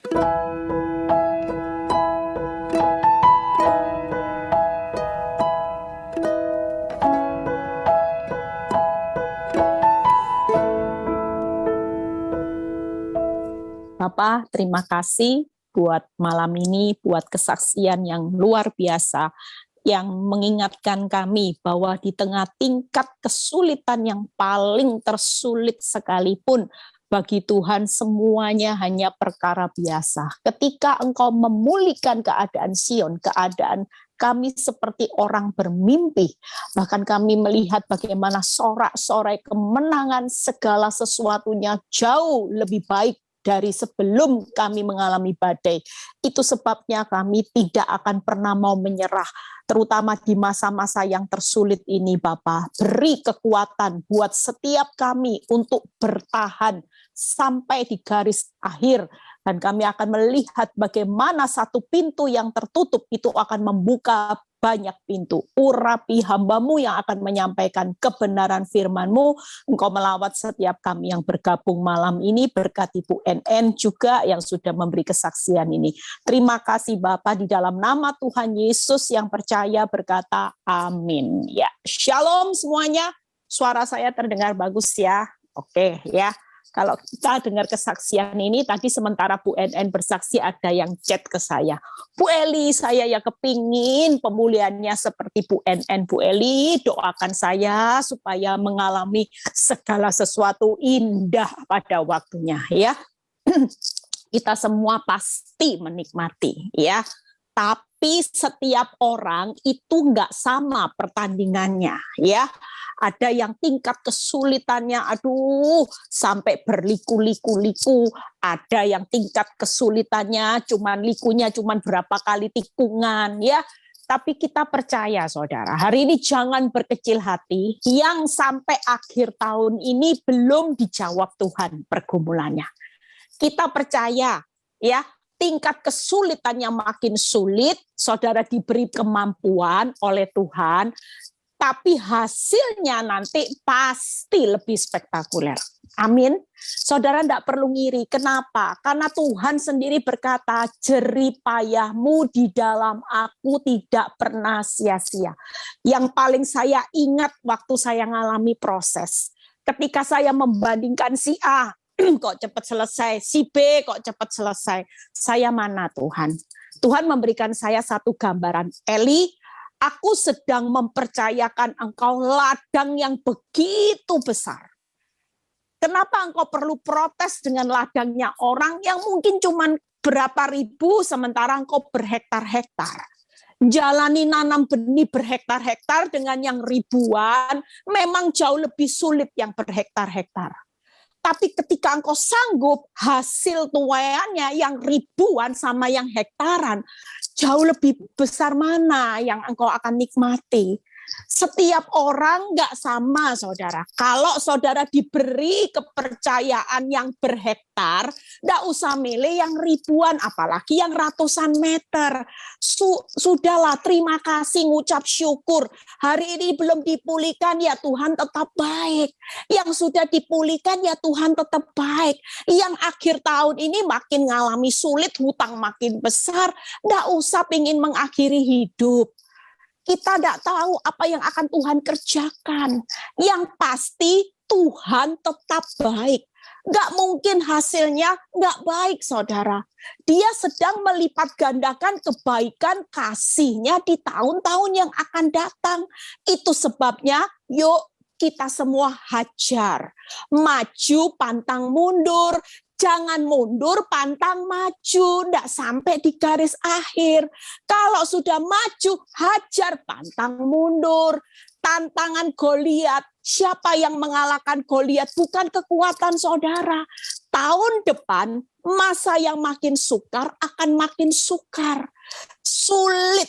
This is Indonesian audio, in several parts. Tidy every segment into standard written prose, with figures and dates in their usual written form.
Bapak, terima kasih buat malam ini, buat kesaksian yang luar biasa, yang mengingatkan kami bahwa di tengah tingkat kesulitan yang paling tersulit sekalipun, bagi Tuhan semuanya hanya perkara biasa. Ketika Engkau memulihkan keadaan Sion, keadaan kami seperti orang bermimpi, bahkan kami melihat bagaimana sorak-sorai kemenangan segala sesuatunya jauh lebih baik dari sebelum kami mengalami badai. Itu sebabnya kami tidak akan pernah mau menyerah, terutama di masa-masa yang tersulit ini, Bapak. Beri kekuatan buat setiap kami untuk bertahan sampai di garis akhir, dan kami akan melihat bagaimana satu pintu yang tertutup itu akan membuka banyak pintu. Urapi hamba-Mu yang akan menyampaikan kebenaran firman-Mu. Engkau melawat setiap kami yang bergabung malam ini, berkati Bu NN juga yang sudah memberi kesaksian ini. Terima kasih Bapak, di dalam nama Tuhan Yesus yang percaya berkata amin. Ya, shalom semuanya. Suara saya terdengar bagus ya? Oke ya. Kalau kita dengar kesaksian ini, tadi sementara Bu NN bersaksi ada yang chat ke saya. Bu Eli, saya ya kepingin pemulihannya seperti Bu NN. Bu Eli, doakan saya supaya mengalami segala sesuatu indah pada waktunya ya. Kita semua pasti menikmati ya. Tapi setiap orang itu nggak sama pertandingannya ya. Ada yang tingkat kesulitannya aduh sampai berliku-liku-liku, ada yang tingkat kesulitannya likunya cuman berapa kali tikungan ya. Tapi kita percaya Saudara, hari ini jangan berkecil hati yang sampai akhir tahun ini belum dijawab Tuhan pergumulannya. Kita percaya ya, tingkat kesulitannya makin sulit, Saudara diberi kemampuan oleh Tuhan, tapi hasilnya nanti pasti lebih spektakuler. Amin. Saudara tidak perlu ngiri. Kenapa? Karena Tuhan sendiri berkata, jerih payahmu di dalam aku tidak pernah sia-sia. Yang paling saya ingat waktu saya mengalami proses, ketika saya membandingkan si A, kok cepat selesai, si B kok cepat selesai. Saya mana Tuhan? Tuhan memberikan saya satu gambaran. Eli, aku sedang mempercayakan engkau ladang yang begitu besar. Kenapa engkau perlu protes dengan ladangnya orang yang mungkin cuma berapa ribu, sementara engkau berhektar-hektar. Jalani nanam benih berhektar-hektar dengan yang ribuan, memang jauh lebih sulit yang berhektar-hektar. Tapi ketika engkau sanggup, hasil tuaiannya yang ribuan sama yang hektaran, jauh lebih besar mana yang engkau akan nikmati. Setiap orang nggak sama, Saudara. Kalau Saudara diberi kepercayaan yang berhektar, nggak usah milih yang ribuan, apalagi yang ratusan meter. Sudahlah, terima kasih, ngucap syukur. Hari ini belum dipulihkan, ya Tuhan tetap baik. Yang sudah dipulihkan, ya Tuhan tetap baik. Yang akhir tahun ini makin ngalami sulit, hutang makin besar, nggak usah pengen mengakhiri hidup. Kita tidak tahu apa yang akan Tuhan kerjakan. Yang pasti Tuhan tetap baik. Nggak mungkin hasilnya nggak baik, Saudara. Dia sedang melipat gandakan kebaikan kasih-Nya di tahun-tahun yang akan datang. Itu sebabnya, yuk kita semua hajar. Maju, pantang mundur. Jangan mundur, pantang maju, ndak sampai di garis akhir. Kalau sudah maju, hajar, pantang mundur. Tantangan Goliat, siapa yang mengalahkan Goliat? Bukan kekuatan Saudara. Tahun depan, masa yang makin sukar akan makin sukar. Sulit.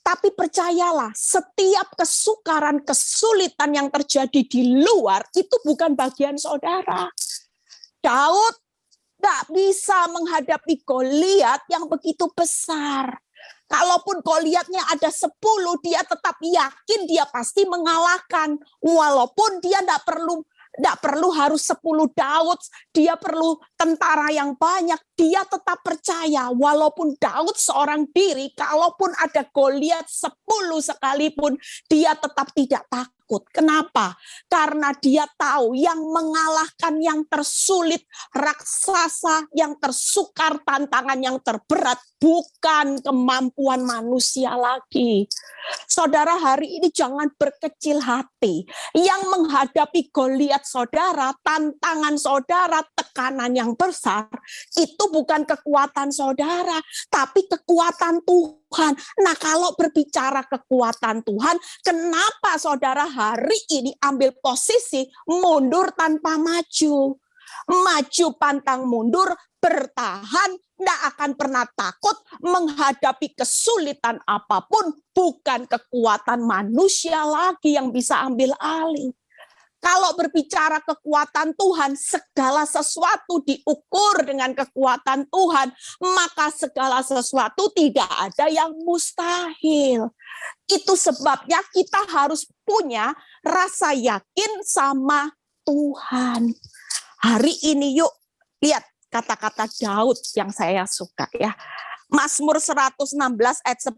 Tapi percayalah, setiap kesukaran, kesulitan yang terjadi di luar, itu bukan bagian Saudara. Daud nggak bisa menghadapi Goliat yang begitu besar. Kalaupun Goliatnya ada 10, dia tetap yakin dia pasti mengalahkan. Walaupun dia nggak perlu Tidak perlu harus 10 Daud, dia perlu tentara yang banyak. Dia tetap percaya, walaupun Daud seorang diri, kalaupun ada Goliat 10 sekalipun, dia tetap tidak takut. Kenapa? Karena dia tahu yang mengalahkan yang tersulit, raksasa yang tersukar, tantangan yang terberat, bukan kemampuan manusia lagi. Saudara, hari ini jangan berkecil hati. Yang menghadapi Goliat saudara, tantangan saudara, tekanan yang besar, itu bukan kekuatan saudara, tapi kekuatan Tuhan. Nah, kalau berbicara kekuatan Tuhan, kenapa saudara hari ini ambil posisi mundur tanpa maju? Maju pantang mundur, bertahan, tidak akan pernah takut menghadapi kesulitan apapun, bukan kekuatan manusia lagi yang bisa ambil alih. Kalau berbicara kekuatan Tuhan, segala sesuatu diukur dengan kekuatan Tuhan, maka segala sesuatu tidak ada yang mustahil. Itu sebabnya kita harus punya rasa yakin sama Tuhan. Hari ini yuk, lihat kata-kata Daud yang saya suka ya. Mazmur 116 ayat 10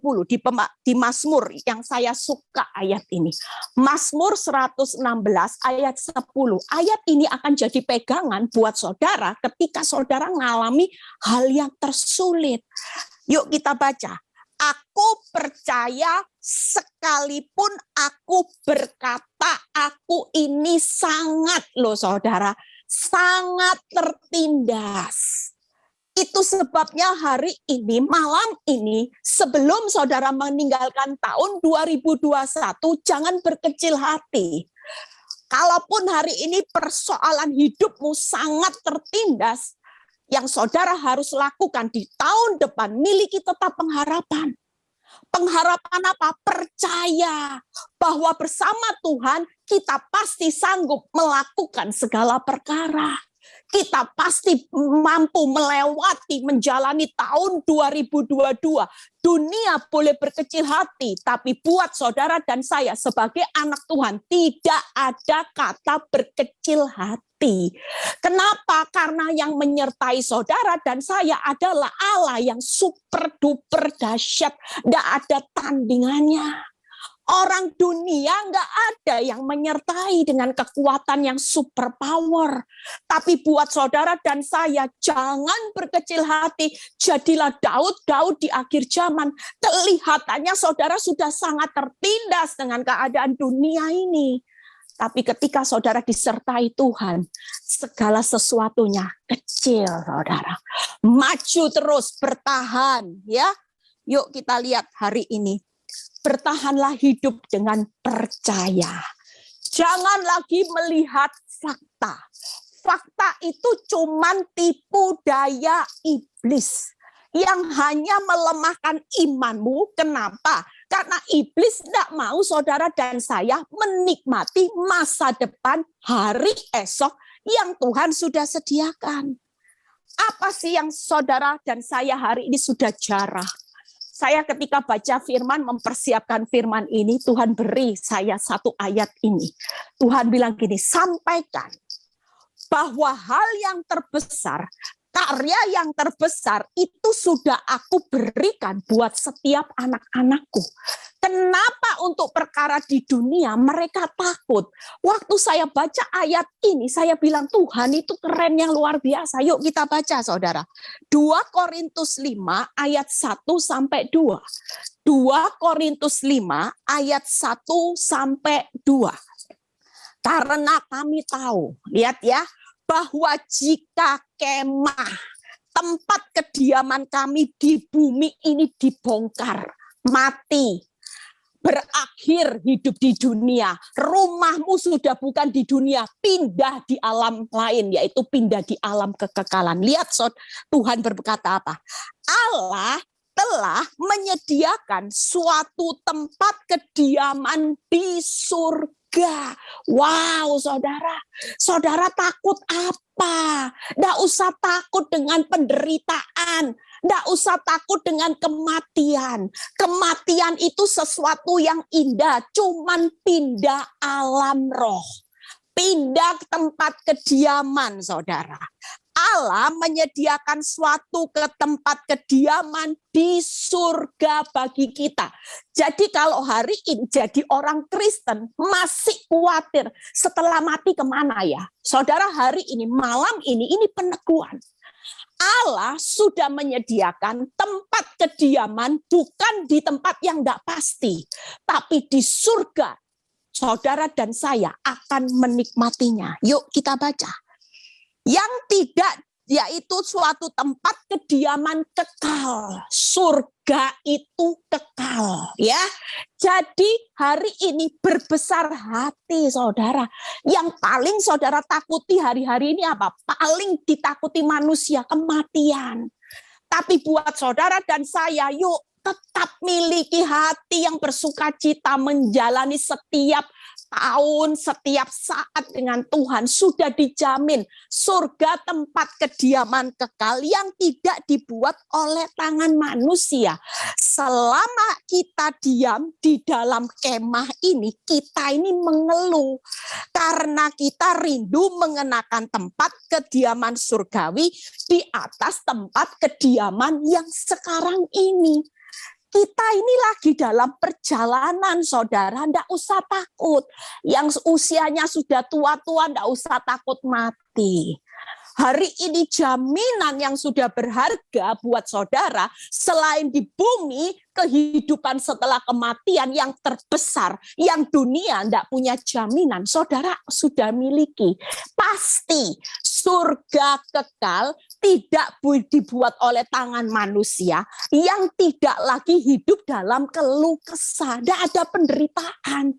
di Mazmur yang saya suka ayat ini. Mazmur 116 ayat 10. Ayat ini akan jadi pegangan buat saudara ketika saudara mengalami hal yang tersulit. Yuk kita baca. Aku percaya sekalipun aku berkata aku ini sangat loh saudara. Sangat tertindas. Itu sebabnya hari ini, malam ini, sebelum saudara meninggalkan tahun 2021, jangan berkecil hati. Kalaupun hari ini persoalan hidupmu sangat tertindas, yang saudara harus lakukan di tahun depan, miliki tetap pengharapan. Pengharapan apa? Percaya bahwa bersama Tuhan kita pasti sanggup melakukan segala perkara. Kita pasti mampu melewati, menjalani tahun 2022. Dunia boleh berkecil hati, tapi buat saudara dan saya sebagai anak Tuhan, tidak ada kata berkecil hati. Kenapa? Karena yang menyertai saudara dan saya adalah Allah yang super duper dahsyat. Tidak ada tandingannya. Orang dunia nggak ada yang menyertai dengan kekuatan yang super power. Tapi buat saudara dan saya, jangan berkecil hati. Jadilah Daud di akhir zaman. Kelihatannya saudara sudah sangat tertindas dengan keadaan dunia ini. Tapi ketika saudara disertai Tuhan, segala sesuatunya kecil, saudara. Maju terus, bertahan. Ya, yuk kita lihat hari ini. Bertahanlah hidup dengan percaya. Jangan lagi melihat fakta. Fakta itu cuman tipu daya iblis yang hanya melemahkan imanmu. Kenapa? Karena iblis tidak mau saudara dan saya menikmati masa depan hari esok yang Tuhan sudah sediakan. Apa sih yang saudara dan saya hari ini sudah jarah? Saya ketika baca firman, mempersiapkan firman ini, Tuhan beri saya satu ayat ini. Tuhan bilang gini, sampaikan bahwa hal yang terbesar, karya yang terbesar itu sudah aku berikan buat setiap anak-anakku. Kenapa untuk perkara di dunia mereka takut? Waktu saya baca ayat ini, saya bilang Tuhan itu keren yang luar biasa. Yuk kita baca saudara. 2 Korintus 5 ayat 1 sampai 2. 2 Korintus 5 ayat 1 sampai 2. Karena kami tahu, lihat ya, bahwa jika kemah, tempat kediaman kami di bumi ini dibongkar, mati, berakhir hidup di dunia, rumahmu sudah bukan di dunia, pindah di alam lain, yaitu pindah di alam kekekalan. Lihat, Tuhan berkata apa? Allah telah menyediakan suatu tempat kediaman di surga. Wow, saudara. Saudara takut apa? Nggak usah takut dengan penderitaan. Nggak usah takut dengan kematian. Kematian itu sesuatu yang indah. Cuman pindah alam roh. pindah ke tempat kediaman, saudara. Allah menyediakan suatu ke tempat kediaman di surga bagi kita. Jadi kalau hari ini jadi orang Kristen masih khawatir setelah mati kemana ya? Saudara, hari ini, malam ini peneguhan. Allah sudah menyediakan tempat kediaman bukan di tempat yang tidak pasti, tapi di surga. Saudara dan saya akan menikmatinya. Yuk kita baca. Yang tidak, yaitu suatu tempat kediaman kekal. Surga itu kekal, ya. Jadi hari ini berbesar hati, saudara. Yang paling saudara takuti hari-hari ini apa? Paling ditakuti manusia, kematian. Tapi buat saudara dan saya, yuk tetap miliki hati yang bersukacita menjalani setiap tahun, setiap saat dengan Tuhan. Sudah dijamin surga tempat kediaman kekal yang tidak dibuat oleh tangan manusia. Selama kita diam di dalam kemah ini, kita ini mengeluh karena kita rindu mengenakan tempat kediaman surgawi di atas tempat kediaman yang sekarang ini. Kita ini lagi dalam perjalanan, saudara. Nggak usah takut. Yang usianya sudah tua-tua, nggak usah takut mati. Hari ini jaminan yang sudah berharga buat saudara, selain di bumi, kehidupan setelah kematian yang terbesar, yang dunia tidak punya jaminan, saudara sudah miliki. Pasti surga kekal tidak dibuat oleh tangan manusia, yang tidak lagi hidup dalam keluh kesah, tidak ada penderitaan.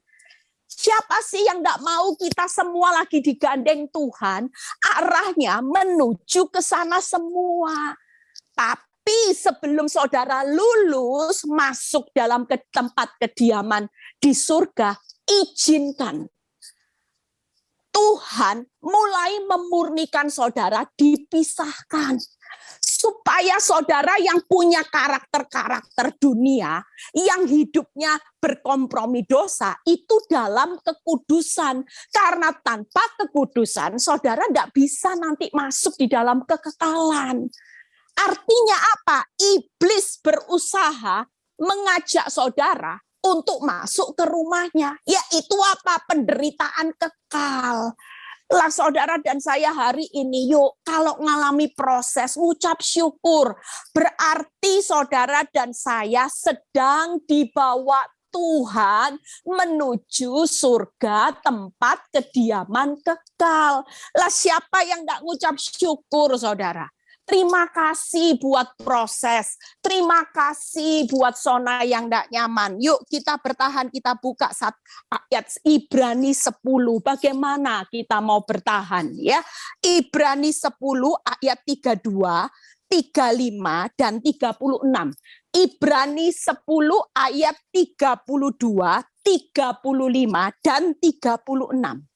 Siapa sih yang nggak mau kita semua lagi digandeng Tuhan, arahnya menuju ke sana semua. Tapi sebelum saudara lulus masuk dalam tempat kediaman di surga, izinkan Tuhan mulai memurnikan saudara, dipisahkan. Supaya saudara yang punya karakter-karakter dunia, yang hidupnya berkompromi dosa, itu dalam kekudusan. Karena tanpa kekudusan, saudara tidak bisa nanti masuk di dalam kekekalan. Artinya apa? Iblis berusaha mengajak saudara untuk masuk ke rumahnya. Yaitu apa? Penderitaan kekal. Lah saudara dan saya hari ini, yuk kalau ngalami proses ucap syukur, berarti saudara dan saya sedang dibawa Tuhan menuju surga tempat kediaman kekal. Lah siapa yang enggak ngucap syukur, saudara? Terima kasih buat proses. Terima kasih buat zona yang tidak nyaman. Yuk kita bertahan, kita buka ayat Ibrani 10. Bagaimana kita mau bertahan ya? Ibrani 10 ayat 32, 35 dan 36. Ibrani 10 ayat 32, 35 dan 36.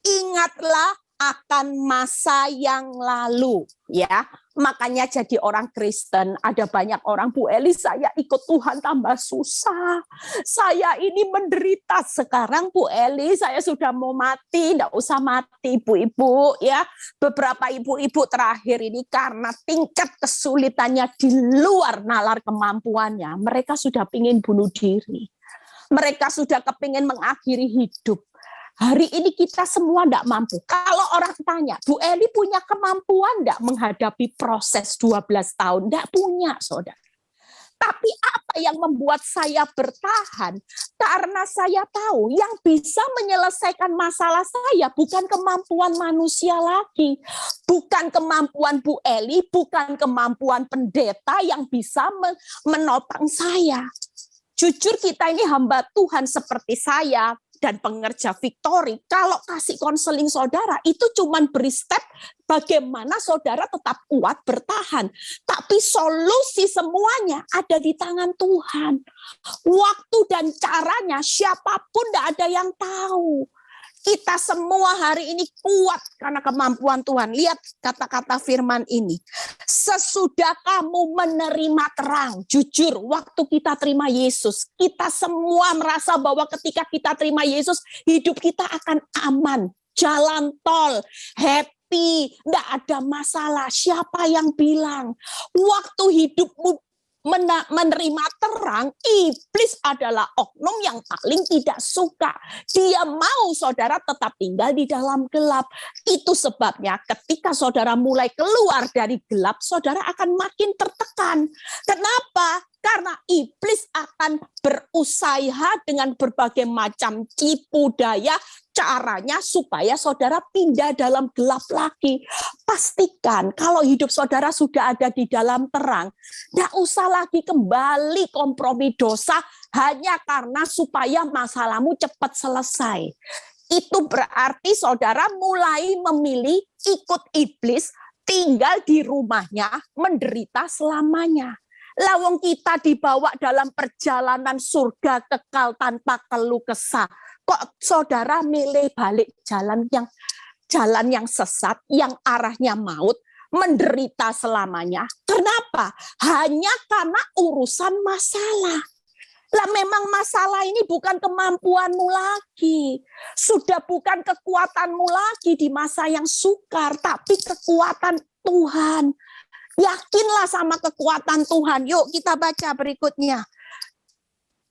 Ingatlah akan masa yang lalu, ya. Makanya jadi orang Kristen, ada banyak orang, Bu Eli, saya ikut Tuhan tambah susah. Saya ini menderita sekarang, Bu Eli, saya sudah mau mati, enggak usah mati, ibu-ibu, ya. Beberapa ibu-ibu terakhir ini karena tingkat kesulitannya di luar nalar kemampuannya, mereka sudah ingin bunuh diri. Mereka sudah kepingin mengakhiri hidup. Hari ini kita semua tidak mampu. Kalau orang tanya, Bu Eli punya kemampuan tidak menghadapi proses 12 tahun? Tidak punya, saudara. Tapi apa yang membuat saya bertahan? Karena saya tahu yang bisa menyelesaikan masalah saya bukan kemampuan manusia lagi. Bukan kemampuan Bu Eli, bukan kemampuan pendeta yang bisa menopang saya. Jujur kita ini hamba Tuhan seperti saya, dan pengerja Victory, kalau kasih konseling saudara, itu cuman beri step bagaimana saudara tetap kuat bertahan. Tapi solusi semuanya ada di tangan Tuhan. Waktu dan caranya siapapun tidak ada yang tahu. Kita semua hari ini kuat karena kemampuan Tuhan. Lihat kata-kata firman ini. Sesudah kamu menerima terang, jujur, waktu kita terima Yesus, kita semua merasa bahwa ketika kita terima Yesus, hidup kita akan aman. jalan tol, happy, tidak ada masalah. Siapa yang bilang waktu hidupmu menerima terang, iblis adalah oknum yang paling tidak suka. Dia mau saudara tetap tinggal di dalam gelap. Itu sebabnya ketika saudara mulai keluar dari gelap, saudara akan makin tertekan. Kenapa? Karena iblis akan berusaha dengan berbagai macam tipu daya, caranya supaya saudara pindah dalam gelap lagi. Pastikan kalau hidup saudara sudah ada di dalam terang, tidak usah lagi kembali kompromi dosa hanya karena supaya masalahmu cepat selesai. Itu berarti saudara mulai memilih ikut iblis, tinggal di rumahnya, menderita selamanya. Lawang kita dibawa dalam perjalanan surga kekal tanpa keluh kesah. Kok saudara milih balik jalan yang sesat, yang arahnya maut, menderita selamanya? Kenapa? Hanya karena urusan masalah. Lah memang masalah ini bukan kemampuanmu lagi. Sudah bukan kekuatanmu lagi di masa yang sukar, tapi kekuatan Tuhan. Yakinlah sama kekuatan Tuhan. Yuk kita baca berikutnya.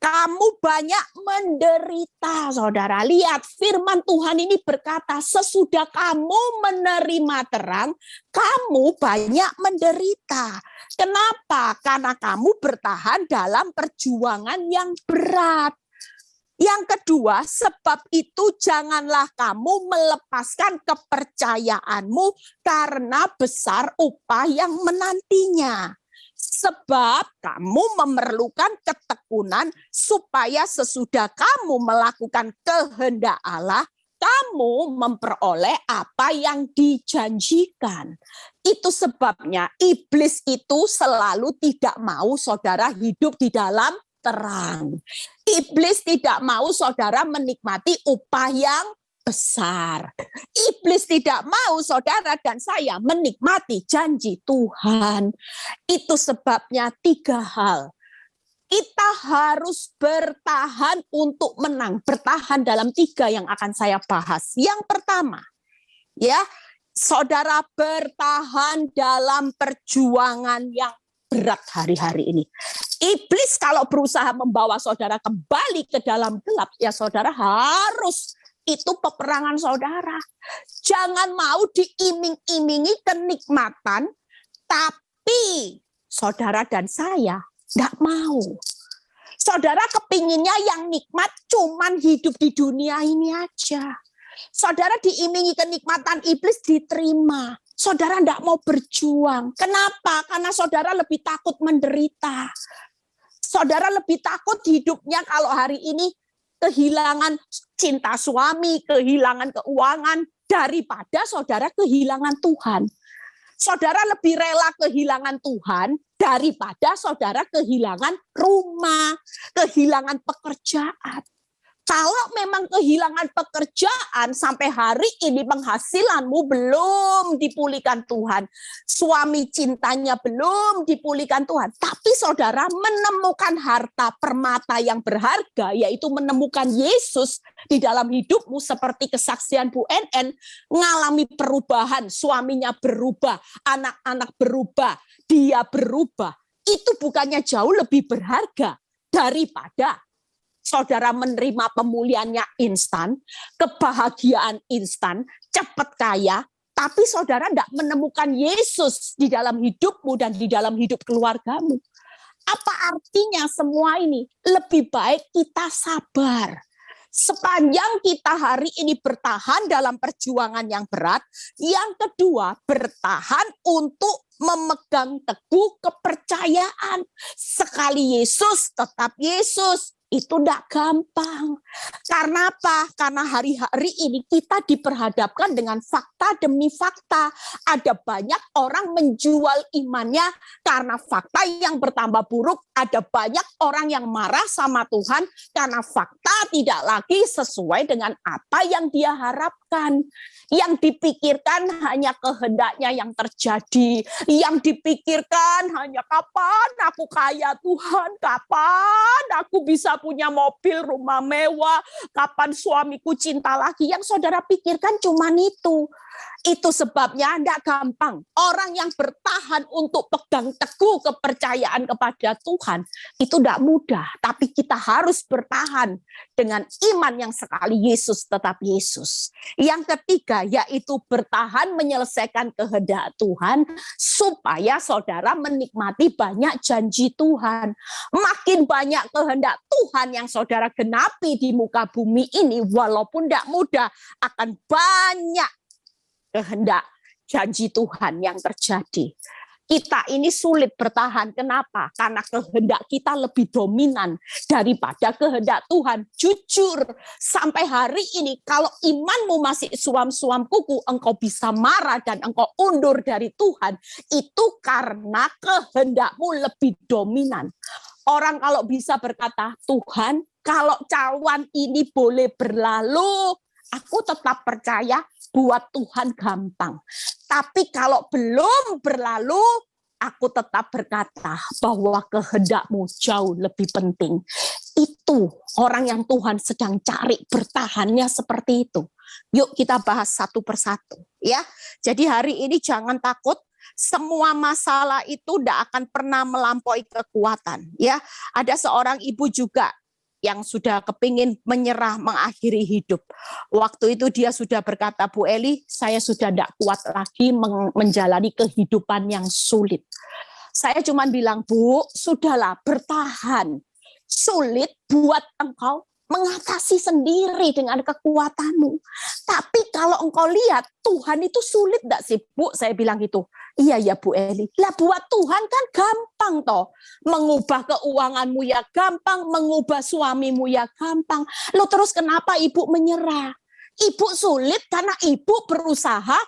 Kamu banyak menderita, saudara. Lihat, firman Tuhan ini berkata, sesudah kamu menerima terang, kamu banyak menderita. Kenapa? Karena kamu bertahan dalam perjuangan yang berat. Yang kedua, sebab itu janganlah kamu melepaskan kepercayaanmu karena besar upah yang menantinya. Sebab kamu memerlukan ketekunan supaya sesudah kamu melakukan kehendak Allah, kamu memperoleh apa yang dijanjikan. Itu sebabnya iblis itu selalu tidak mau saudara hidup di dalam terang. Iblis tidak mau saudara menikmati upah yang besar. Iblis tidak mau saudara dan saya menikmati janji Tuhan. Itu sebabnya 3 hal. Kita harus bertahan untuk menang. Bertahan dalam 3 yang akan saya bahas. Yang pertama, ya, saudara bertahan dalam perjuangan yang berat hari-hari ini. Iblis kalau berusaha membawa saudara kembali ke dalam gelap, ya saudara harus, itu peperangan saudara. Jangan mau diiming-imingi kenikmatan, tapi saudara dan saya tidak mau. Saudara kepinginnya yang nikmat cuman hidup di dunia ini aja. Saudara diimingi kenikmatan iblis diterima. Saudara tidak mau berjuang. Kenapa? Karena saudara lebih takut menderita. Saudara lebih takut hidupnya kalau hari ini kehilangan cinta suami, kehilangan keuangan, daripada saudara kehilangan Tuhan. Saudara lebih rela kehilangan Tuhan daripada saudara kehilangan rumah, kehilangan pekerjaan. Kalau memang kehilangan pekerjaan sampai hari ini penghasilanmu belum dipulihkan Tuhan. Suami cintanya belum dipulihkan Tuhan. Tapi saudara menemukan harta permata yang berharga, yaitu menemukan Yesus di dalam hidupmu seperti kesaksian Bu NN, ngalami perubahan, suaminya berubah, anak-anak berubah, dia berubah. Itu bukannya jauh lebih berharga daripada saudara menerima pemulihannya instan, kebahagiaan instan, cepat kaya, tapi saudara tidak menemukan Yesus di dalam hidupmu dan di dalam hidup keluargamu. Apa artinya semua ini? Lebih baik kita sabar. Sepanjang kita hari ini bertahan dalam perjuangan yang berat, yang kedua bertahan untuk memegang teguh kepercayaan. Sekali Yesus, tetap Yesus. Itu tidak gampang. Karena apa? Karena hari-hari ini kita diperhadapkan dengan fakta demi fakta. Ada banyak orang menjual imannya karena fakta yang bertambah buruk. Ada banyak orang yang marah sama Tuhan karena fakta tidak lagi sesuai dengan apa yang dia harapkan. diharapkan. Yang dipikirkan hanya kehendaknya yang terjadi. Yang dipikirkan hanya kapan aku kaya Tuhan, kapan aku bisa punya mobil, rumah mewah, kapan suamiku cinta lagi. Yang saudara pikirkan cuma itu. Itu sebabnya tidak gampang. Orang yang bertahan untuk pegang teguh kepercayaan kepada Tuhan, itu tidak mudah. Tapi kita harus bertahan dengan iman yang sekali Yesus tetap Yesus. Yang ketiga, yaitu bertahan menyelesaikan kehendak Tuhan, supaya saudara menikmati banyak janji Tuhan. Makin banyak kehendak Tuhan yang saudara genapi di muka bumi ini, walaupun tidak mudah, akan banyak kehendak janji Tuhan yang terjadi. Kita ini sulit bertahan. Kenapa? Karena kehendak kita lebih dominan daripada kehendak Tuhan. Jujur, sampai hari ini kalau imanmu masih suam-suam kuku, engkau bisa marah dan engkau undur dari Tuhan. Itu karena kehendakmu lebih dominan. Orang kalau bisa berkata, Tuhan, kalau cawan ini boleh berlalu, aku tetap percaya buat Tuhan gampang. Tapi kalau belum berlalu, aku tetap berkata bahwa kehendakmu jauh lebih penting. Itu orang yang Tuhan sedang cari, bertahannya seperti itu. Yuk kita bahas satu persatu. Ya. Jadi hari ini jangan takut. Semua masalah itu tidak akan pernah melampaui kekuatan. Ya, ada seorang ibu juga yang sudah kepingin menyerah mengakhiri hidup. Waktu itu dia sudah berkata, Bu Eli, saya sudah tidak kuat lagi menjalani kehidupan yang sulit. Saya cuma bilang, Bu, sudahlah bertahan. Sulit buat engkau mengatasi sendiri dengan kekuatanmu. Tapi kalau engkau lihat, Tuhan itu sulit enggak sih, Bu? Saya bilang gitu. Iya ya Bu Eli. Lah buat Tuhan kan gampang toh. Mengubah keuanganmu ya gampang, mengubah suamimu ya gampang. Lo terus kenapa ibu menyerah? Ibu sulit karena ibu berusaha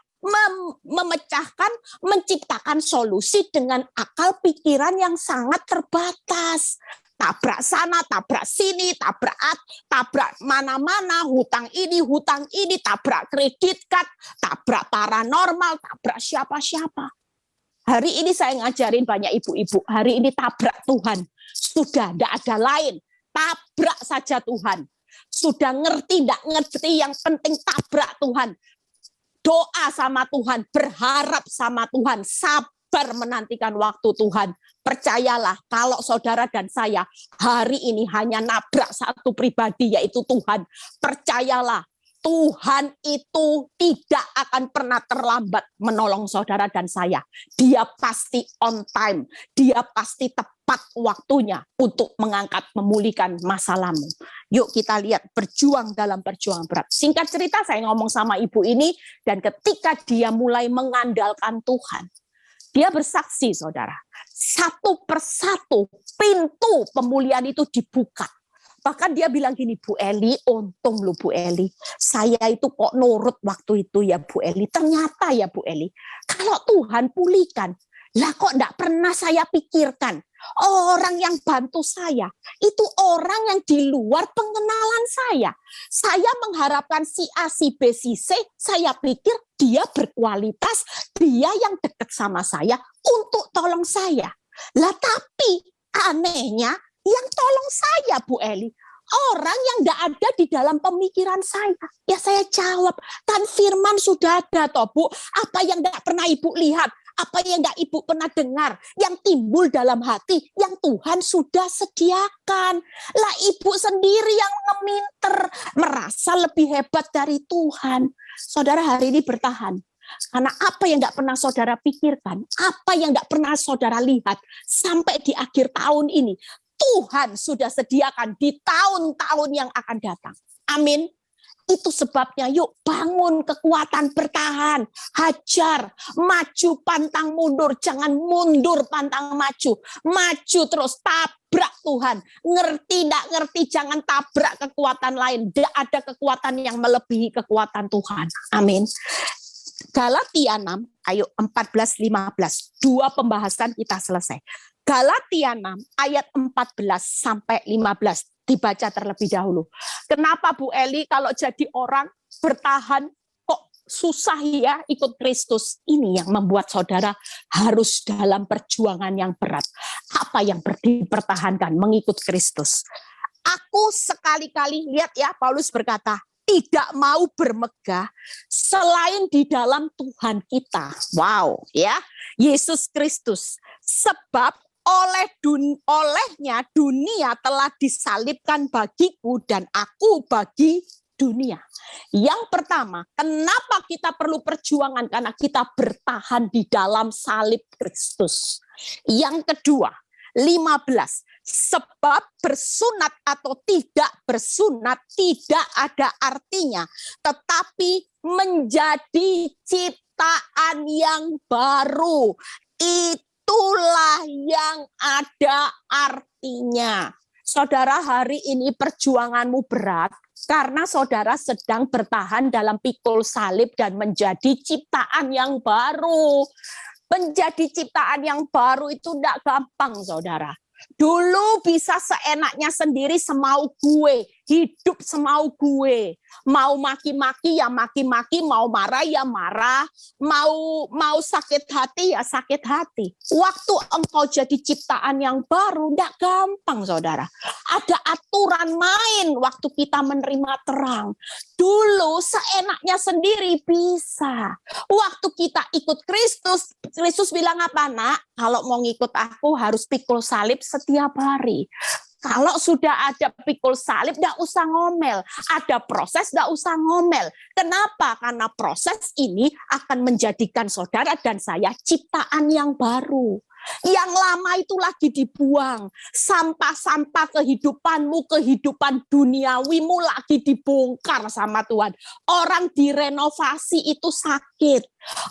memecahkan, menciptakan solusi dengan akal pikiran yang sangat terbatas. Tabrak sana, tabrak sini, tabrak mana-mana, hutang ini, tabrak kredit card, tabrak paranormal, tabrak siapa-siapa. Hari ini saya ngajarin banyak ibu-ibu, hari ini tabrak Tuhan. Sudah, tidak ada lain. Tabrak saja Tuhan. Sudah ngerti, tidak ngerti, yang penting tabrak Tuhan. Doa sama Tuhan, berharap sama Tuhan, sabar menantikan waktu Tuhan. Percayalah kalau saudara dan saya hari ini hanya nabrak satu pribadi yaitu Tuhan. Percayalah Tuhan itu tidak akan pernah terlambat menolong saudara dan saya. Dia pasti on time. Dia pasti tepat waktunya untuk mengangkat, memulihkan masalahmu. Yuk kita lihat berjuang dalam perjuangan berat. Singkat cerita saya ngomong sama ibu ini dan ketika dia mulai mengandalkan Tuhan, dia bersaksi saudara. Satu persatu pintu pemulihan itu dibuka. Bahkan dia bilang gini, Bu Eli, untung lu Bu Eli. Saya itu kok nurut waktu itu ya Bu Eli. Ternyata ya Bu Eli, kalau Tuhan pulihkan, lah kok enggak pernah saya pikirkan. Orang yang bantu saya, itu orang yang di luar pengenalan saya. Saya mengharapkan si A, si B, si C, saya pikir dia berkualitas, dia yang dekat sama saya untuk tolong saya. Lah tapi anehnya, yang tolong saya Bu Eli, orang yang tidak ada di dalam pemikiran saya. Ya saya jawab, kan firman sudah ada toh Bu, apa yang tidak pernah Ibu lihat, apa yang tidak Ibu pernah dengar, yang timbul dalam hati, yang Tuhan sudah sediakan. Lah Ibu sendiri yang ngeminter, merasa lebih hebat dari Tuhan. Saudara hari ini bertahan. Karena apa yang tidak pernah saudara pikirkan, apa yang tidak pernah saudara lihat, sampai di akhir tahun ini, Tuhan sudah sediakan di tahun-tahun yang akan datang. Amin. Itu sebabnya yuk bangun kekuatan bertahan, hajar, maju pantang mundur, jangan mundur pantang maju, maju terus, tabrak Tuhan, ngerti tidak ngerti jangan tabrak kekuatan lain, tidak ada kekuatan yang melebihi kekuatan Tuhan. Amin. Galatia 6, ayo 14-15, dua pembahasan kita selesai. Galatia 6 ayat 14 sampai 15 dibaca terlebih dahulu. Kenapa Bu Eli kalau jadi orang bertahan susah ya ikut Kristus. Ini yang membuat saudara harus dalam perjuangan yang berat. Apa yang dipertahankan mengikut Kristus? Aku sekali-kali lihat ya, Paulus berkata, tidak mau bermegah selain di dalam Tuhan kita. Wow, ya, Yesus Kristus. Sebab olehnya dunia telah disalibkan bagiku dan aku bagi dunia. Yang pertama, kenapa kita perlu perjuangan? Karena kita bertahan di dalam salib Kristus. Yang kedua, 15. Sebab bersunat atau tidak bersunat tidak ada artinya, tetapi menjadi ciptaan yang baru. Itulah yang ada artinya. Saudara, hari ini perjuanganmu berat karena saudara sedang bertahan dalam pikul salib dan menjadi ciptaan yang baru. Menjadi ciptaan yang baru itu tidak gampang, saudara. Dulu bisa seenaknya sendiri, semau gue, hidup semau gue. Mau maki-maki ya maki-maki, mau marah ya marah, mau sakit hati ya sakit hati. Waktu engkau jadi ciptaan yang baru, tidak gampang, saudara. Ada aturan main waktu kita menerima terang. Dulu seenaknya sendiri bisa. Waktu kita ikut Kristus, Kristus bilang apa, nak? Kalau mau ngikut aku harus pikul salib setiap hari. Kalau sudah ada pikul salib, tidak usah ngomel. Ada proses, tidak usah ngomel. Kenapa? Karena proses ini akan menjadikan saudara dan saya ciptaan yang baru. Yang lama itu lagi dibuang. Sampah-sampah kehidupanmu, kehidupan duniawimu lagi dibongkar sama Tuhan. Orang direnovasi itu sakit.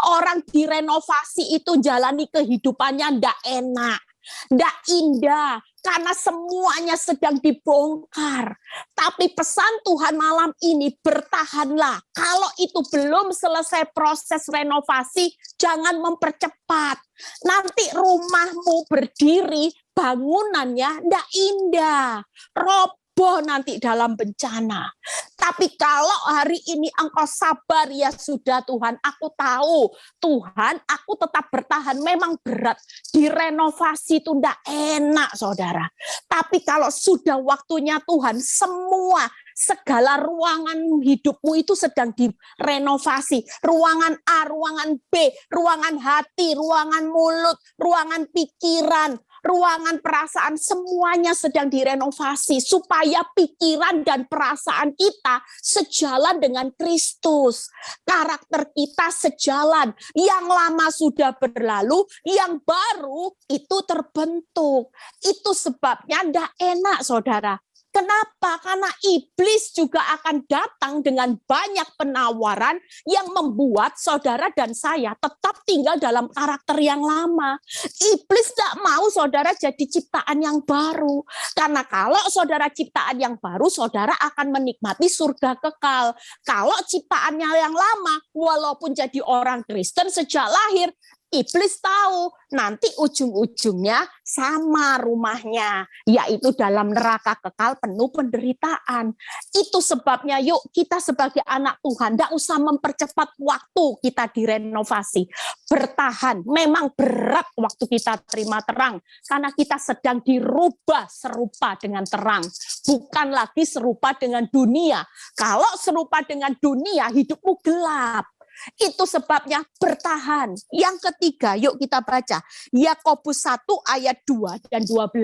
Orang direnovasi itu jalani kehidupannya ndak enak, ndak indah. Karena semuanya sedang dibongkar. Tapi pesan Tuhan malam ini, bertahanlah. Kalau itu belum selesai proses renovasi, jangan mempercepat. Nanti rumahmu berdiri, bangunannya tidak indah. Roboh nanti dalam bencana. Tapi kalau hari ini engkau sabar, ya sudah Tuhan, aku tahu. Tuhan, aku tetap bertahan. Memang berat. Direnovasi itu tidak enak, saudara. Tapi kalau sudah waktunya Tuhan, segala ruangan hidupmu itu sedang direnovasi. Ruangan A, ruangan B, ruangan hati, ruangan mulut, ruangan pikiran, ruangan perasaan, semuanya sedang direnovasi supaya pikiran dan perasaan kita sejalan dengan Kristus. Karakter kita sejalan. Yang lama sudah berlalu, yang baru itu terbentuk. Itu sebabnya tidak enak, saudara. Kenapa? Karena iblis juga akan datang dengan banyak penawaran yang membuat saudara dan saya tetap tinggal dalam karakter yang lama. Iblis tidak mau saudara jadi ciptaan yang baru. Karena kalau saudara ciptaan yang baru, saudara akan menikmati surga kekal. Kalau ciptaannya yang lama, walaupun jadi orang Kristen sejak lahir, iblis tahu nanti ujung-ujungnya sama rumahnya, yaitu dalam neraka kekal penuh penderitaan. Itu sebabnya yuk kita sebagai anak Tuhan tidak usah mempercepat waktu kita direnovasi. Bertahan, memang berat waktu kita terima terang, karena kita sedang dirubah serupa dengan terang. Bukan lagi serupa dengan dunia. Kalau serupa dengan dunia, hidupmu gelap. Itu sebabnya bertahan. Yang ketiga, yuk kita baca Yakobus 1 ayat 2 dan 12.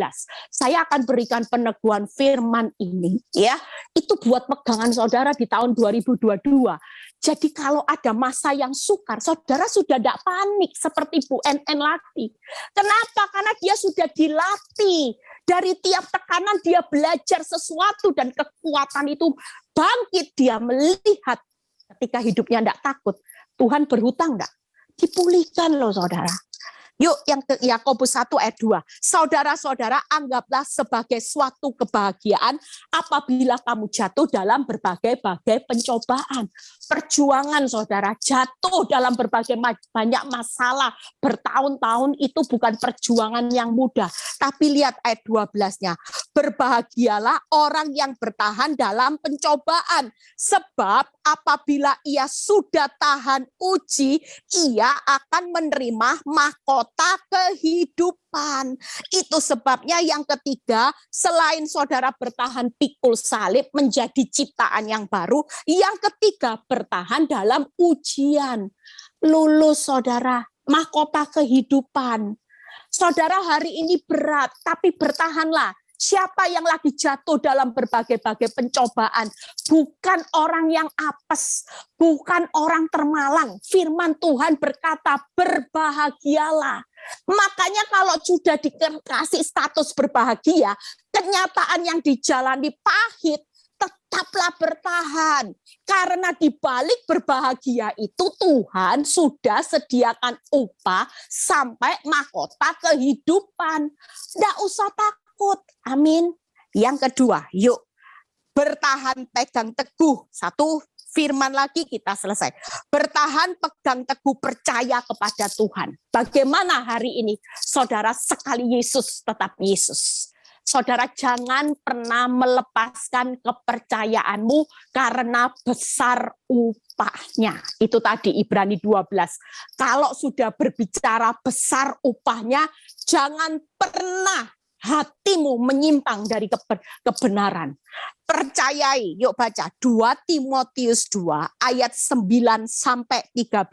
Saya akan berikan peneguhan firman ini, ya. Itu buat pegangan saudara di tahun 2022. Jadi kalau ada masa yang sukar, saudara sudah tidak panik seperti Bu NN lagi. Kenapa? Karena dia sudah dilatih. Dari tiap tekanan dia belajar sesuatu dan kekuatan itu bangkit. Dia melihat ketika hidupnya tidak takut, Tuhan berhutang tidak? Dipulihkan loh saudara. Yuk yang ke Yakobus 1 ayat 2. Saudara-saudara, anggaplah sebagai suatu kebahagiaan apabila kamu jatuh dalam berbagai-bagai pencobaan. Perjuangan saudara, jatuh dalam berbagai banyak masalah bertahun-tahun itu bukan perjuangan yang mudah. Tapi lihat ayat 12-nya. Berbahagialah orang yang bertahan dalam pencobaan, sebab apabila ia sudah tahan uji, ia akan menerima mahkota kehidupan. Itu sebabnya yang ketiga, selain saudara bertahan pikul salib menjadi ciptaan yang baru, yang ketiga bertahan dalam ujian. Lulus saudara, mahkota kehidupan. Saudara, hari ini berat, tapi bertahanlah. Siapa yang lagi jatuh dalam berbagai-bagai pencobaan? Bukan orang yang apes, bukan orang termalang. Firman Tuhan berkata, berbahagialah. Makanya kalau sudah dikasih status berbahagia, kenyataan yang dijalani pahit, tetaplah bertahan. Karena di balik berbahagia itu Tuhan sudah sediakan upah sampai mahkota kehidupan. Tidak usah takut. Amin. Yang kedua, yuk bertahan pegang teguh. Satu firman lagi kita selesai. Bertahan pegang teguh percaya kepada Tuhan. Bagaimana hari ini? Saudara, sekali Yesus tetap Yesus. Saudara, jangan pernah melepaskan kepercayaanmu karena besar upahnya. Itu tadi Ibrani 12. Kalau sudah berbicara besar upahnya, jangan pernah hatimu menyimpang dari kebenaran. Percayai, yuk baca 2 Timotius 2 ayat 9 sampai 13.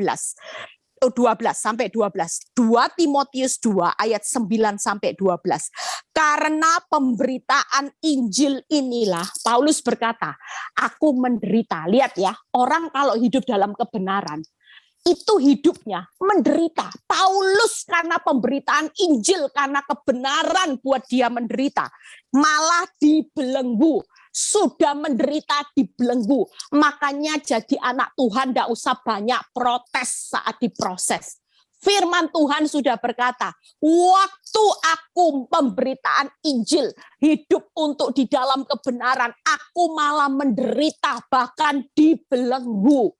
12 sampai 12. 2 Timotius 2 ayat 9 sampai 12. Karena pemberitaan Injil inilah Paulus berkata, aku menderita. Lihat ya, orang kalau hidup dalam kebenaran itu hidupnya menderita. Paulus karena pemberitaan Injil, karena kebenaran buat dia menderita, malah dibelenggu. Sudah menderita dibelenggu. Makanya jadi anak Tuhan tidak usah banyak protes saat diproses. Firman Tuhan sudah berkata, waktu aku pemberitaan Injil, hidup untuk di dalam kebenaran, aku malah menderita, bahkan dibelenggu.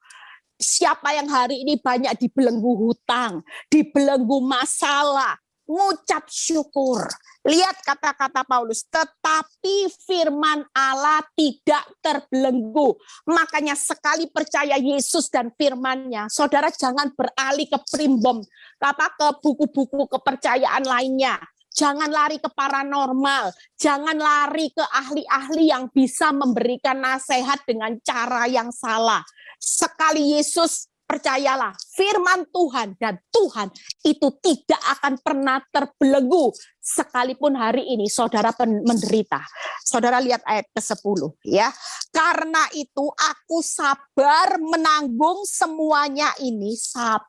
Siapa yang hari ini banyak dibelenggu hutang, dibelenggu masalah, ngucap syukur. Lihat kata-kata Paulus, tetapi firman Allah tidak terbelenggu. Makanya sekali percaya Yesus dan firman-Nya, saudara jangan beralih ke primbon, ke buku-buku kepercayaan lainnya. Jangan lari ke paranormal, jangan lari ke ahli-ahli yang bisa memberikan nasihat dengan cara yang salah. Sekali Yesus, percayalah, firman Tuhan dan Tuhan itu tidak akan pernah terbelenggu. Sekalipun hari ini saudara menderita. Saudara lihat ayat ke-10 ya. Karena itu aku sabar menanggung semuanya ini, sabar.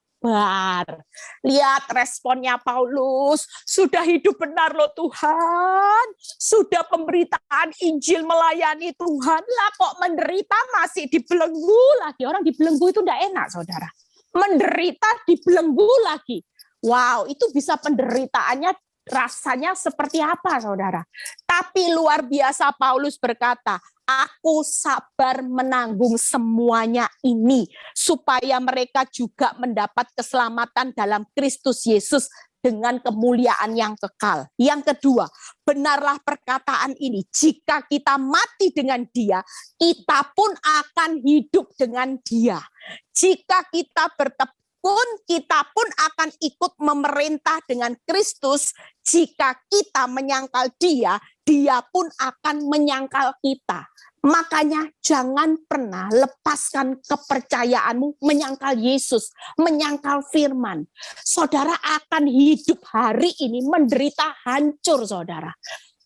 Lihat responnya Paulus, sudah hidup benar loh Tuhan, sudah pemberitaan Injil melayani Tuhan, lah kok menderita masih dibelenggu lagi. Orang dibelenggu itu tidak enak saudara, menderita dibelenggu lagi. Wow, itu bisa penderitaannya rasanya seperti apa saudara. Tapi luar biasa Paulus berkata, aku sabar menanggung semuanya ini supaya mereka juga mendapat keselamatan dalam Kristus Yesus dengan kemuliaan yang kekal. Yang kedua, benarlah perkataan ini, jika kita mati dengan Dia, kita pun akan hidup dengan Dia. Jika kita bertekun, kita pun akan ikut memerintah dengan Kristus. Jika kita menyangkal Dia, Dia pun akan menyangkal kita. Makanya jangan pernah lepaskan kepercayaanmu menyangkal Yesus, menyangkal firman. Saudara akan hidup hari ini menderita hancur saudara.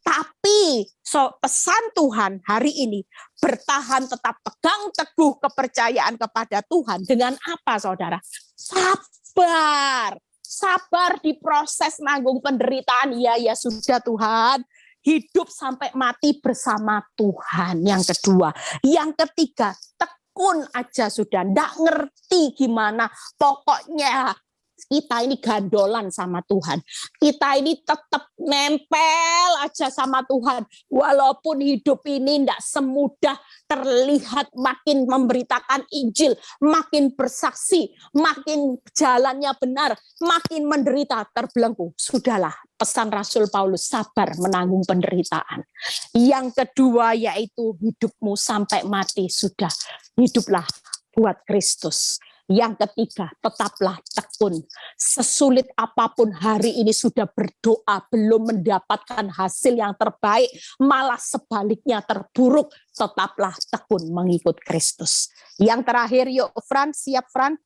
Tapi pesan Tuhan hari ini, bertahan tetap pegang teguh kepercayaan kepada Tuhan. Dengan apa saudara? Sabar. Sabar di proses nanggung penderitaan. Ya sudah Tuhan. Hidup sampai mati bersama Tuhan. Yang kedua. Yang ketiga, tekun aja sudah. Nggak ngerti gimana. Pokoknya kita ini gandolan sama Tuhan. Kita ini tetap nempel aja sama Tuhan. Walaupun hidup ini tidak semudah terlihat, makin memberitakan Injil, makin bersaksi, makin jalannya benar, makin menderita, terbelenggu. Sudahlah, pesan Rasul Paulus, sabar menanggung penderitaan. Yang kedua yaitu hidupmu sampai mati sudah. Hiduplah buat Kristus. Yang ketiga, tetaplah tekun. Sesulit apapun hari ini sudah berdoa, belum mendapatkan hasil yang terbaik, malah sebaliknya terburuk, tetaplah tekun mengikut Kristus. Yang terakhir, yuk Fran, siap Fran?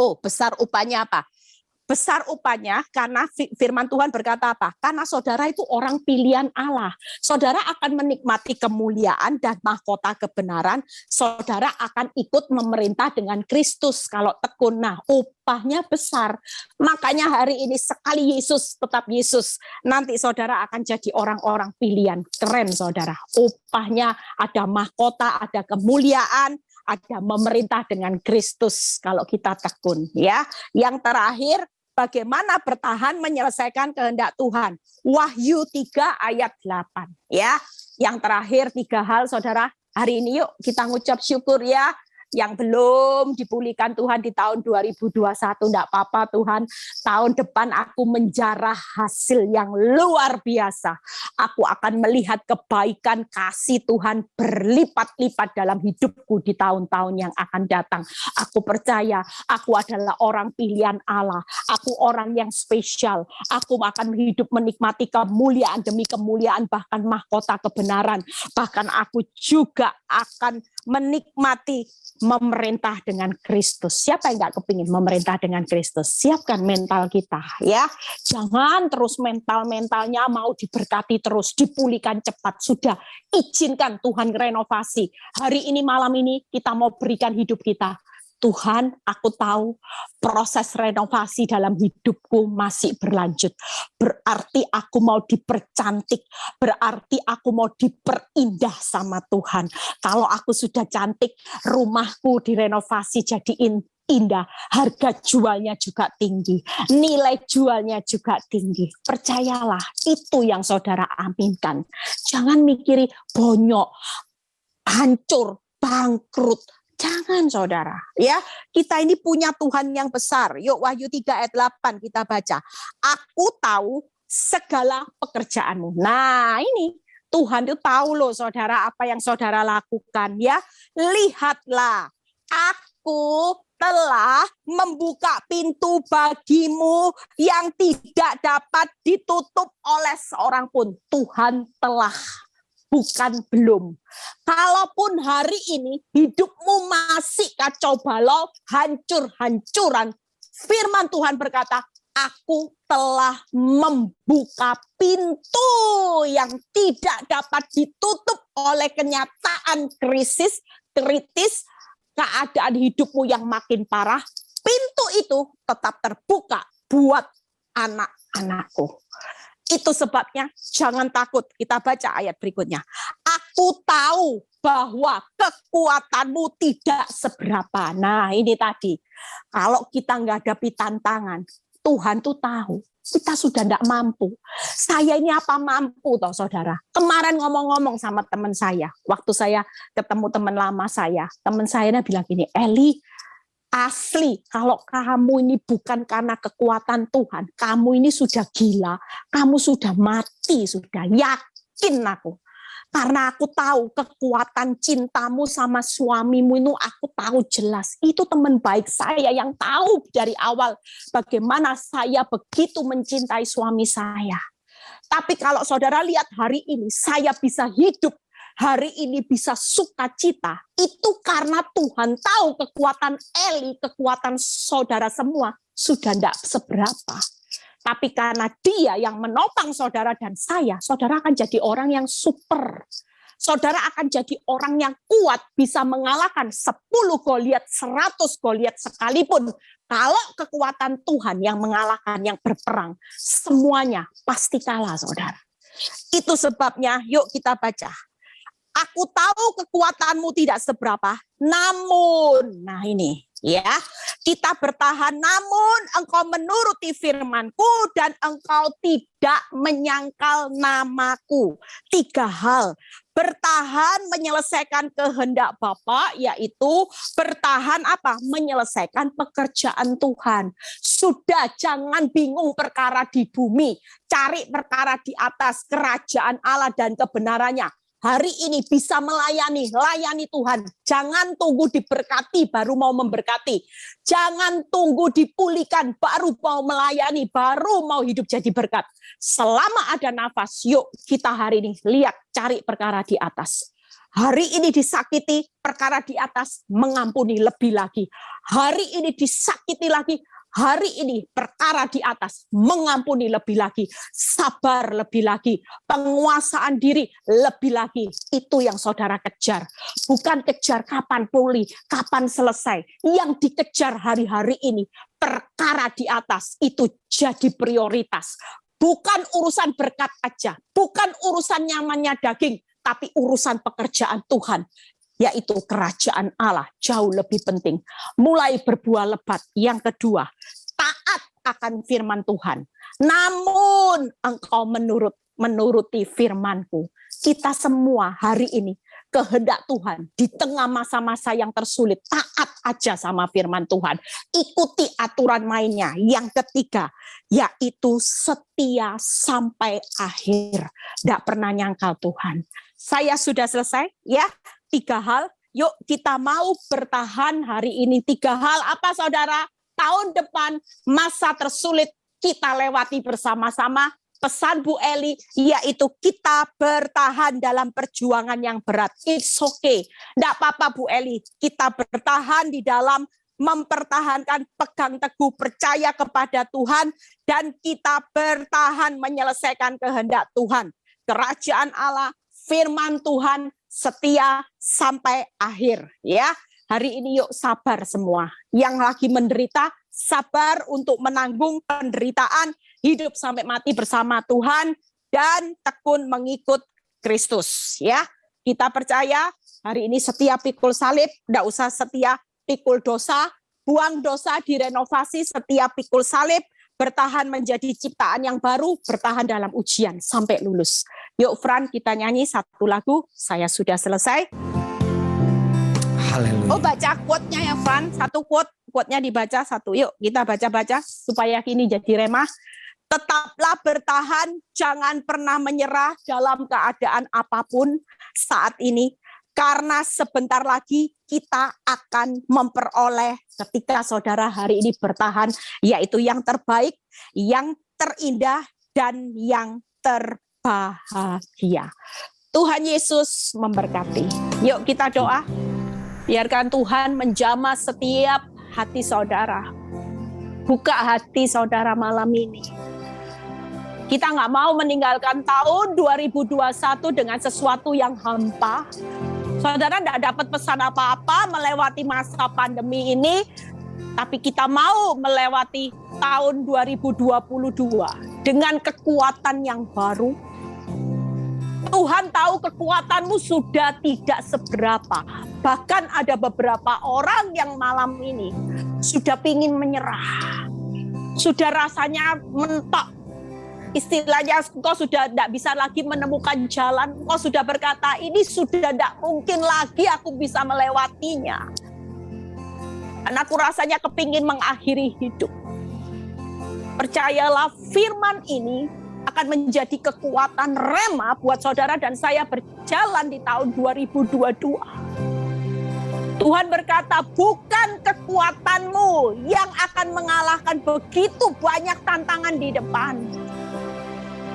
Oh, besar upahnya apa? Besar upahnya karena firman Tuhan berkata apa? Karena saudara itu orang pilihan Allah. Saudara akan menikmati kemuliaan dan mahkota kebenaran. Saudara akan ikut memerintah dengan Kristus kalau tekun. Nah, upahnya besar. Makanya hari ini sekali Yesus, tetap Yesus. Nanti saudara akan jadi orang-orang pilihan. Keren saudara. Upahnya ada mahkota, ada kemuliaan, ada memerintah dengan Kristus kalau kita tekun. Ya, yang terakhir, bagaimana bertahan menyelesaikan kehendak Tuhan. Wahyu 3 ayat 8. Ya, yang terakhir 3 hal saudara. Hari ini yuk kita ngucap syukur ya. Yang belum dipulihkan Tuhan di tahun 2021, enggak apa-apa Tuhan. Tahun depan aku menjarah hasil yang luar biasa. Aku akan melihat kebaikan kasih Tuhan berlipat-lipat dalam hidupku di tahun-tahun yang akan datang. Aku percaya aku adalah orang pilihan Allah. Aku orang yang spesial. Aku akan hidup menikmati kemuliaan demi kemuliaan, bahkan mahkota kebenaran. Bahkan aku juga akan menikmati memerintah dengan Kristus. Siapa yang nggak kepingin memerintah dengan Kristus? Siapkan mental kita ya. Jangan terus mentalnya mau diberkati terus, dipulihkan cepat. Sudah, izinkan Tuhan renovasi. Hari ini, malam ini kita mau berikan hidup kita. Tuhan, aku tahu proses renovasi dalam hidupku masih berlanjut. Berarti aku mau dipercantik, berarti aku mau diperindah sama Tuhan. Kalau aku sudah cantik, rumahku direnovasi jadi indah, harga jualnya juga tinggi, nilai jualnya juga tinggi. Percayalah, itu yang saudara aminkan. Jangan mikiri bonyok, hancur, bangkrut. Jangan saudara, ya. Kita ini punya Tuhan yang besar. Yuk Wahyu 3 ayat 8 kita baca. Aku tahu segala pekerjaanmu. Nah, ini Tuhan itu tahu loh saudara apa yang saudara lakukan ya. Lihatlah, aku telah membuka pintu bagimu yang tidak dapat ditutup oleh seorang pun. Tuhan telah, bukan belum. Kalaupun hari ini hidupmu masih kacau balau, hancur-hancuran, firman Tuhan berkata, aku telah membuka pintu yang tidak dapat ditutup oleh kenyataan kritis, keadaan hidupmu yang makin parah. Pintu itu tetap terbuka buat anak-anakku. Itu sebabnya jangan takut. Kita baca ayat berikutnya. Aku tahu bahwa kekuatanmu tidak seberapa. Nah ini tadi. Kalau kita nggak hadapi tantangan, Tuhan tuh tahu. Kita sudah nggak mampu. Saya ini apa mampu toh saudara. Kemarin ngomong-ngomong sama teman saya. Waktu saya ketemu teman lama saya. Teman saya bilang gini, Eli, asli, kalau kamu ini bukan karena kekuatan Tuhan, kamu ini sudah gila, kamu sudah mati, sudah yakin aku. Karena aku tahu kekuatan cintamu sama suamimu itu aku tahu jelas. Itu teman baik saya yang tahu dari awal bagaimana saya begitu mencintai suami saya. Tapi kalau saudara lihat hari ini, saya bisa hidup hari ini bisa sukacita, itu karena Tuhan tahu kekuatan Eli, kekuatan saudara semua sudah tidak seberapa. Tapi karena Dia yang menopang saudara dan saya, saudara akan jadi orang yang super. Saudara akan jadi orang yang kuat, bisa mengalahkan 10 Goliat, 100 Goliat sekalipun. Kalau kekuatan Tuhan yang mengalahkan, yang berperang, semuanya pasti kalah, saudara. Itu sebabnya, yuk kita baca. Aku tahu kekuatanmu tidak seberapa, namun, nah ini ya, kita bertahan namun engkau menuruti firman-Ku dan engkau tidak menyangkal namaku. 3 hal. Bertahan menyelesaikan kehendak Bapa, yaitu bertahan apa? Menyelesaikan pekerjaan Tuhan. Sudah, jangan bingung perkara di bumi, cari perkara di atas, kerajaan Allah dan kebenarannya. Hari ini bisa layani Tuhan. Jangan tunggu diberkati baru mau memberkati. Jangan tunggu dipulihkan baru mau melayani, baru mau hidup jadi berkat. Selama ada nafas, yuk kita hari ini lihat, cari perkara di atas. Hari ini disakiti, perkara di atas mengampuni lebih lagi. Hari ini disakiti lagi, hari ini perkara di atas mengampuni lebih lagi, sabar lebih lagi, penguasaan diri lebih lagi. Itu yang saudara kejar. Bukan kejar kapan pulih, kapan selesai. Yang dikejar hari-hari ini, perkara di atas itu jadi prioritas. Bukan urusan berkat aja, bukan urusan nyamannya daging, tapi urusan pekerjaan Tuhan. Yaitu kerajaan Allah, jauh lebih penting. Mulai berbuah lebat. Yang kedua, taat akan firman Tuhan. Namun engkau menuruti firman-Ku. Kita semua hari ini, kehendak Tuhan di tengah masa-masa yang tersulit, taat aja sama firman Tuhan. Ikuti aturan mainnya. Yang ketiga, yaitu setia sampai akhir. Tidak pernah nyangkal Tuhan. Saya sudah selesai ya. 3 hal, yuk kita mau bertahan hari ini. 3 hal apa saudara? Tahun depan masa tersulit kita lewati bersama-sama. Pesan Bu Eli yaitu kita bertahan dalam perjuangan yang berat. It's okay. Tidak apa-apa Bu Eli, kita bertahan di dalam mempertahankan, pegang teguh, percaya kepada Tuhan, dan kita bertahan menyelesaikan kehendak Tuhan. Kerajaan Allah, firman Tuhan, setia sampai akhir ya. Hari ini yuk sabar semua. Yang lagi menderita, sabar untuk menanggung penderitaan, hidup sampai mati bersama Tuhan, dan tekun mengikut Kristus ya. Kita percaya hari ini setia pikul salib, tidak usah setia pikul dosa, buang dosa, direnovasi, setia pikul salib, bertahan menjadi ciptaan yang baru, bertahan dalam ujian sampai lulus. Yuk Fran, kita nyanyi 1 lagu, saya sudah selesai. Haleluya. Oh, baca quote-nya ya Fran, 1 quote-nya dibaca 1. Yuk kita baca-baca supaya ini jadi remah. Tetaplah bertahan, jangan pernah menyerah dalam keadaan apapun saat ini. Karena sebentar lagi kita akan memperoleh ketika saudara hari ini bertahan, yaitu yang terbaik, yang terindah, dan yang terbahagia. Tuhan Yesus memberkati. Yuk kita doa. Biarkan Tuhan menjamah setiap hati saudara. Buka hati saudara malam ini. Kita nggak mau meninggalkan tahun 2021 dengan sesuatu yang hampa. Saudara tidak dapat pesan apa-apa melewati masa pandemi ini, tapi kita mau melewati tahun 2022 dengan kekuatan yang baru. Tuhan tahu kekuatanmu sudah tidak seberapa. Bahkan ada beberapa orang yang malam ini sudah pingin menyerah. Sudah rasanya mentok. Istilahnya kau sudah tidak bisa lagi menemukan jalan. Kau sudah berkata ini sudah tidak mungkin lagi aku bisa melewatinya. Dan aku rasanya kepingin mengakhiri hidup. Percayalah firman ini akan menjadi kekuatan rema buat saudara dan saya berjalan di tahun 2022. Tuhan berkata bukan kekuatanmu yang akan mengalahkan begitu banyak tantangan di depan.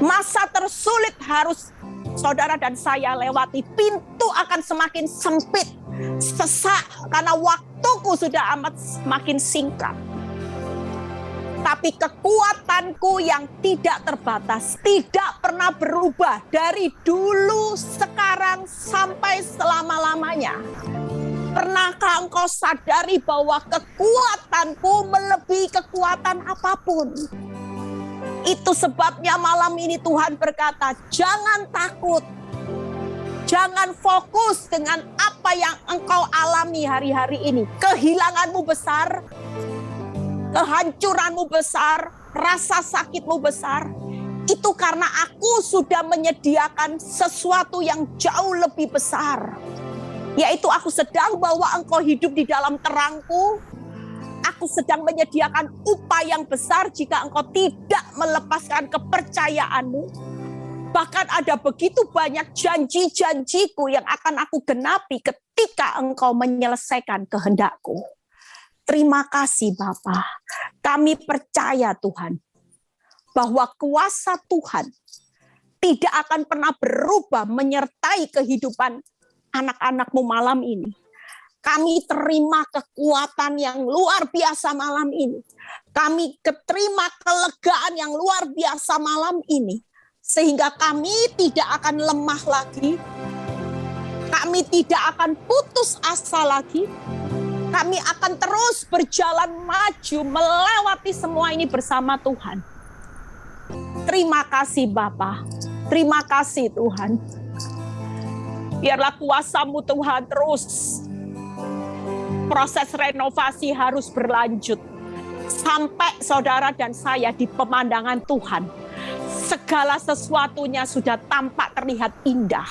Masa tersulit harus saudara dan saya lewati. Pintu akan semakin sempit, sesak karena waktuku sudah amat semakin singkat. Tapi kekuatanku yang tidak terbatas, tidak pernah berubah dari dulu, sekarang, sampai selama-lamanya. Pernahkah engkau sadari bahwa kekuatanku melebihi kekuatan apapun? Itu sebabnya malam ini Tuhan berkata, jangan takut. Jangan fokus dengan apa yang engkau alami hari-hari ini. Kehilanganmu besar, kehancuranmu besar, rasa sakitmu besar. Itu karena aku sudah menyediakan sesuatu yang jauh lebih besar. Yaitu aku sedang bawa engkau hidup di dalam terangku. Aku sedang menyediakan upah yang besar jika engkau tidak melepaskan kepercayaanmu. Bahkan ada begitu banyak janji-janjiku yang akan aku genapi ketika engkau menyelesaikan kehendakku. Terima kasih Bapa. Kami percaya Tuhan, bahwa kuasa Tuhan tidak akan pernah berubah menyertai kehidupan anak-anak-Mu malam ini. Kami terima kekuatan yang luar biasa malam ini. Kami terima kelegaan yang luar biasa malam ini. Sehingga kami tidak akan lemah lagi. Kami tidak akan putus asa lagi. Kami akan terus berjalan maju melewati semua ini bersama Tuhan. Terima kasih Bapa. Terima kasih Tuhan. Biarlah kuasa-Mu Tuhan terus. Proses renovasi harus berlanjut. Sampai saudara dan saya di pemandangan Tuhan. Segala sesuatunya sudah tampak terlihat indah.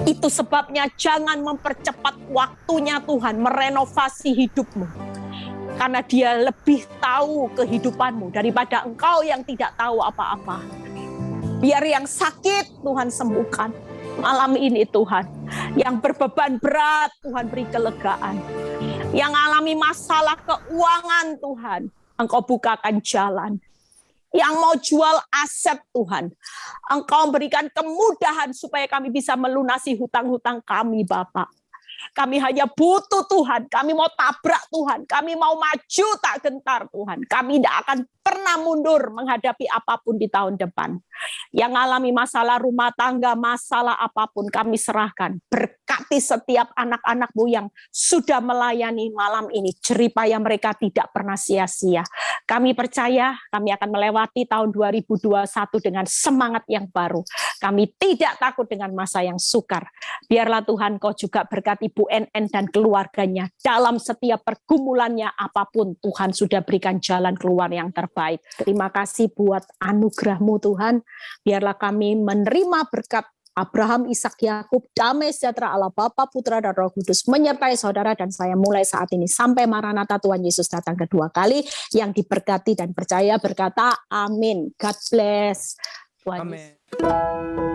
Itu sebabnya jangan mempercepat waktunya Tuhan merenovasi hidupmu. Karena Dia lebih tahu kehidupanmu daripada engkau yang tidak tahu apa-apa. Biar yang sakit Tuhan sembuhkan malam ini Tuhan. Yang berbeban berat Tuhan beri kelegaan. Yang alami masalah keuangan Tuhan, Engkau bukakan jalan. Yang mau jual aset Tuhan, Engkau berikan kemudahan supaya kami bisa melunasi hutang-hutang kami Bapak. Kami hanya butuh Tuhan, kami mau tabrak Tuhan, kami mau maju tak gentar Tuhan. Kami tidak akan pernah mundur menghadapi apapun di tahun depan. Yang alami masalah rumah tangga, masalah apapun kami serahkan. Berkati setiap anak-anak-Mu yang sudah melayani malam ini. Jeripaya mereka tidak pernah sia-sia. Kami percaya kami akan melewati tahun 2021 dengan semangat yang baru. Kami tidak takut dengan masa yang sukar. Biarlah Tuhan Kau juga berkati Bu NN dan keluarganya. Dalam setiap pergumulannya apapun, Tuhan sudah berikan jalan keluar yang terbaik. Terima kasih buat anugerah-Mu Tuhan. Biarlah kami menerima berkat Abraham, Ishak, Yakub, damai sejahtera Allah Bapa, Putra, dan Roh Kudus menyertai saudara dan saya mulai saat ini sampai Maranatha Tuhan Yesus datang kedua kali. Yang diberkati dan percaya berkata amin. God bless. Tuhan Amin.